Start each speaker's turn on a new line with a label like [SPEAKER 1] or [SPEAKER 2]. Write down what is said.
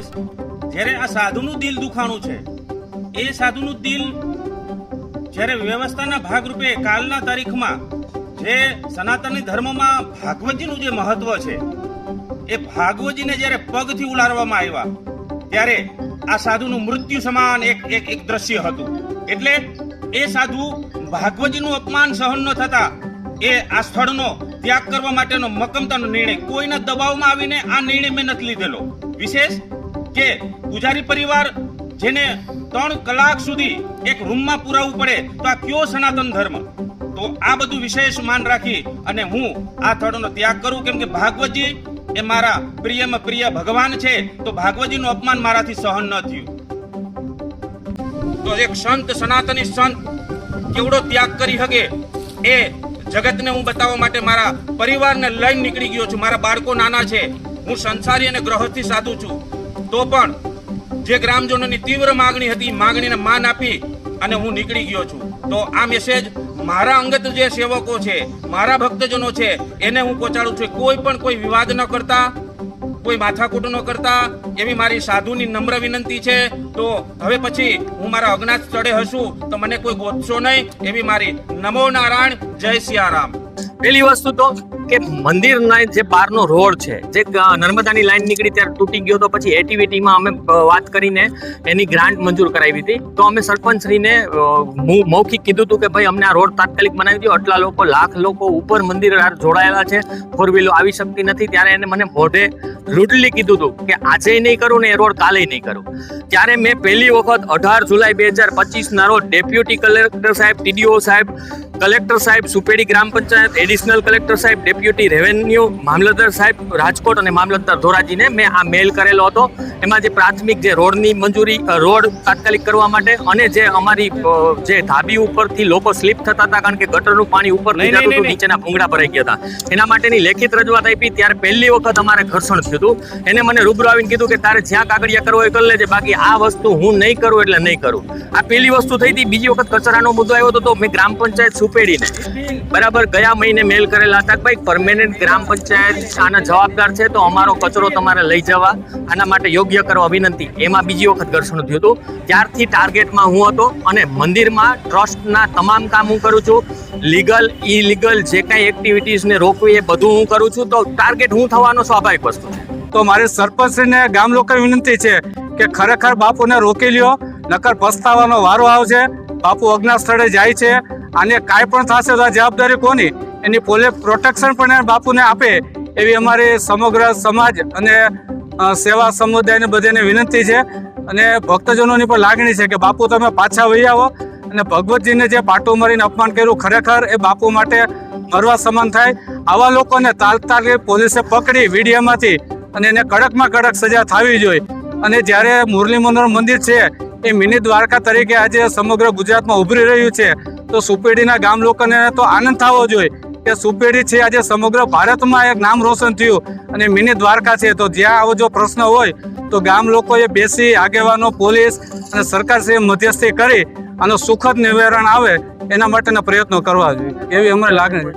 [SPEAKER 1] કહીશ, જ્યારે આ સાધુનું દિલ દુખાણું છે, એ સાધુનું દિલ જ્યારે વ્યવસ્થાના ભાગરૂપે કાલના તારીખમાં જે સનાતની ધર્મમાં ભાગવતજીનું જે મહત્વ છે, એ ભાગવતજીને જ્યારે પગથી ઉલારવામાં આવ્યા ત્યારે આ સાધુનું મૃત્યુ સમાન એક દ્રશ્ય હતું. એટલે એ સાધુ ભાગવતજીનું અપમાન સહન ન થતા એ આ સ્થળનો ત્યાગ કરવા માટેનો મક્કમતાનો નિર્ણય, કોઈના દબાવમાં આવીને આ નિર્ણય મેં નથી લીધેલો. વિશેષ કે પૂજારી પરિવાર જેને 3 કલાક સુધી એક રૂમમાં પુરાવવું પડે તો આ કયો સનાતન ધર્મ? તો આ બધું વિશેષ માન રાખી અને હું આ સ્થળનો ત્યાગ કરું, કેમ કે ભાગવતજી એ મારા પ્રિયમાં પ્રિય ભગવાન છે. તો ભાગવતજીનું અપમાન મારાથી સહન ન થયું. તો એક સંત, સનાતની સંત કેવડો ત્યાગ કરી શકે એ જગતને હું બતાવવા માટે મારા પરિવારને લઈને નીકળી ગયો છું. મારા બાળકો નાના છે, હું સંસારી અને ગ્રહસ્થી સાધુ છું. તો પણ જે ગ્રામજનોની તીવ્ર માગણી હતી, માગણીને માન આપી અને હું નીકળી ગયો છું. તો આ મેસેજ મારા અંગત જે સેવકો છે, મારા ભક્તજનો છે, એને હું પહોંચાડું છું. કોઈ વિવાદ ન કરતા, કોઈ માથાકૂટ ન કરતા, એવી મારી સાધુની નમ્ર વિનંતી છે. તો હવે પછી હું મારા અજ્ઞાત સ્થળે હશું તો મને કોઈ ગોતશો નહીં, એવી મારી નમો નારાયણ, જય સિયારામ.
[SPEAKER 2] પેલી વસ્તુ તો કે મંદિરના જે બહારનો રોડ છે, જે નર્મદાની લાઈન નીકળી ત્યારે તૂટી ગયો, તો પછી એટીવીટીમાં અમે વાત કરીને એની ગ્રાન્ટ મંજૂર કરાવી હતી. તો અમે સરપંચશ્રીને મૌખિક કીધું હતું કે ભાઈ અમને આ રોડ તાત્કાલિક બનાવી દો. આટલા લોકો, લાખ લોકો ઉપર મંદિર જોડાયેલા છે, 4 વ્હીલો આવી શકતી નથી. ત્યારે એને મને મોઢે રૂડલી કીધું હતું કે આજે નહીં કરું ને એ રોડ કાલે નહીં કરું. ત્યારે મેં પહેલી વખત 18 જુલાઈ 2025 રોજ ડેપ્યુટી કલેક્ટર સાહેબ, ટીડીઓ સાહેબ, કલેક્ટર સાહેબ સુપેડી ગ્રામ પંચાયત, એડિશનલ કલેક્ટર સાહેબ, ડેપ્યુટી રેવન્યુ, મામલતદાર સાહેબ રાજકોટ અને મામલતદાર ધોરાજીને મેં આ મેલ કરેલો હતો. એમાં જે પ્રાથમિક જે રોડની મંજૂરી, રોડ તાત્કાલિક કરવા માટે, અને જે અમારી જે ધાબી ઉપરથી લોકો સ્લીપ થતા હતા કારણ કે ગટરનું પાણી ઉપર જતું હતું, નીચેના ભૂંગળા ભરાઈ ગયા હતા, એના માટેની લેખિત રજૂઆત આપી. ત્યારે પહેલી વખત અમારે ઘર્ષણ થયું હતું. એને મને રૂબરૂ આવીને કીધું કે તારે જ્યાં કાગળિયા કરવો એ કરી લેજે, બાકી આ વસ્તુ હું નહીં કરું એટલે નહીં કરું. આ પહેલી વસ્તુ થઈ હતી. બીજી વખત કચરાનો મુદ્દો આવ્યો હતો તો મેં ગ્રામ પંચાયત સુપેડીને બરાબર ગયા મહિને મેલ કરેલા હતા કે ભાઈ પરમેનન્ટ ગ્રામ પંચાયત આના જવાબદાર છે, તો અમારો કચરો તમારે લઈ જવા, આના માટે યોગ્ય કરવા વિનંતી. એમાં બીજી વખત ઘર્ષણ થયું હતું. ત્યારથી ટાર્ગેટમાં હું હતો અને મંદિરમાં ટ્રસ્ટના તમામ કામ હું કરું છું. લીગલ, ઇલીગલ જે કાંઈ એક્ટિવિટીઝને રોકવી એ બધું હું કરું છું. તો ટાર્ગેટ હું થવાનો સ્વાભાવિક વસ્તુ છે.
[SPEAKER 3] તો મારી સરપંચને ગામ લોકોને વિનંતી છે કે ખરેખર બાપુને રોકી લ્યો, નકર પસ્તાવાનો વારો આવશે. બાપુ અજ્ઞાત સ્થળે જાય છે, આને કાંઈ પણ થશે તો આ જવાબદારી કોની? એની પોલીસ પ્રોટેક્શન પણ બાપુને આપે એવી અમારી સમગ્ર સમાજ અને સેવા સમુદાયને બધાને વિનંતી છે. અને ભક્તજનોની પણ લાગણી છે કે બાપુ તમે પાછા વહી આવો. અને ભગવતજીને જે પાટું મારીને અપમાન કર્યું, ખરેખર એ બાપુ માટે મરવા સમાન થાય. આવા લોકોને તાત્કાલિક પોલીસે પકડી વીડિયામાંથી અને એને કડકમાં કડક સજા થવી જોઈએ. અને જ્યારે મુરલી મનોહર મંદિર છે એ મિની દ્વારકા તરીકે આજે સમગ્ર ગુજરાતમાં ઉભરી રહ્યું છે, તો સુપેડીના ગામ લોકોને તો આનંદ થવો જોઈએ કે સુપેડી છે આજે સમગ્ર ભારતમાં એક નામ રોશન થયું અને મિની દ્વારકા છે. તો જ્યાં આવો જો પ્રશ્ન હોય તો ગામ લોકોએ બેસી, આગેવાનો, પોલીસ અને સરકાર સાથે મધ્યસ્થી કરી આનો સુખદ નિવારણ આવે એના માટેના પ્રયત્નો કરવા જોઈએ એવી અમારી લાગણી છે.